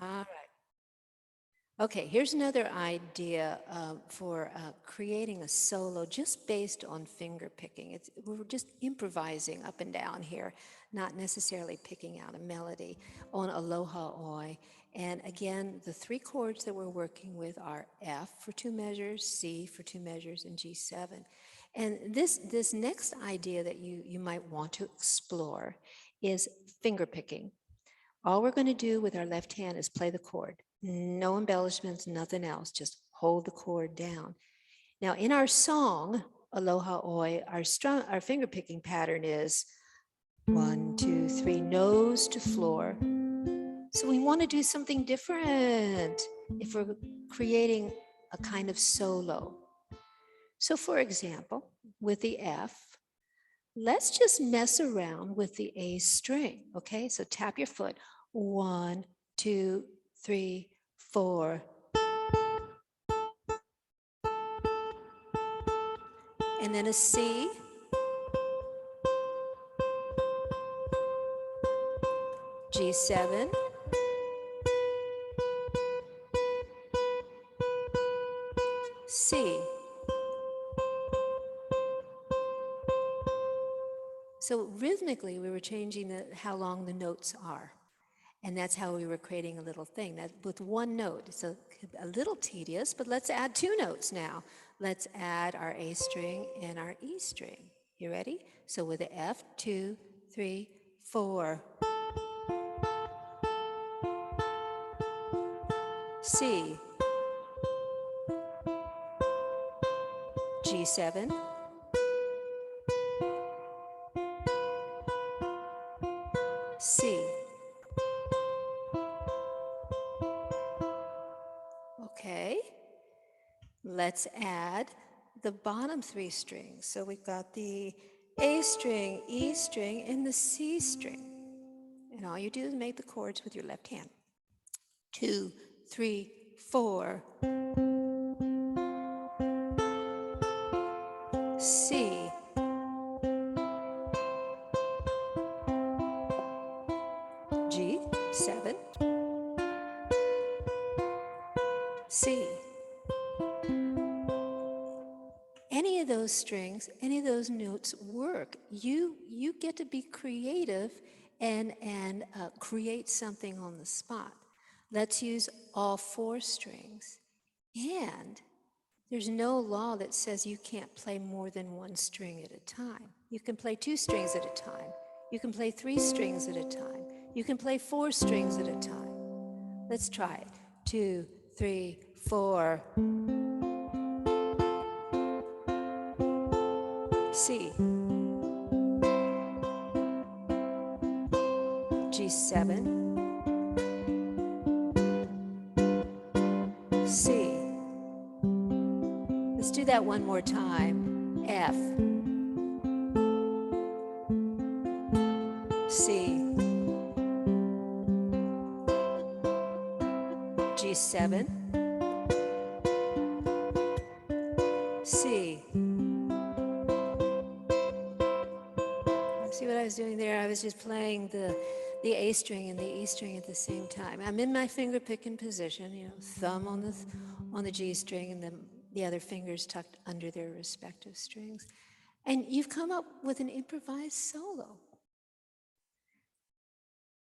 All right. Okay, here's another idea for creating a solo just based on finger picking. We're just improvising up and down here, not necessarily picking out a melody on Aloha Oi. And again, the three chords that we're working with are F for two measures, C for two measures, and G7. And this next idea that you might want to explore is finger picking. All we're going to do with our left hand is play the chord. No embellishments, nothing else. Just hold the chord down. Now, in our song, Aloha Oi, our finger picking pattern is 1, 2, 3, nose to floor. So we want to do something different if we're creating a kind of solo. So for example, with the F, let's just mess around with the A string, okay? So tap your foot. 1, 2, 3, 4. And then a C. G7. C. So rhythmically, we were changing how long the notes are. And that's how we were creating a little thing that with one note. It's a little tedious, but let's add two notes now. Let's add our A string and our E string. You ready? So with the F, 2, 3, 4. C. G7. C. Okay. Let's add the bottom three strings. So we've got the A string, E string, and the C string. And all you do is make the chords with your left hand. 2, 3, 4. C. G7. C. Any of those strings, any of those notes work. You get to be creative and create something on the spot. Let's use all four strings. And there's no law that says you can't play more than one string at a time. You can play two strings at a time. You can play three strings at a time. You can play four strings at a time. Let's try it. 2, 3, 4. C. G7. C. Let's do that one more time. F. C. G7. C. See what I was doing there? I was just playing the A string and the E string at the same time. I'm in my finger picking position, you know, thumb on the G string and the other fingers tucked under their respective strings. And you've come up with an improvised solo.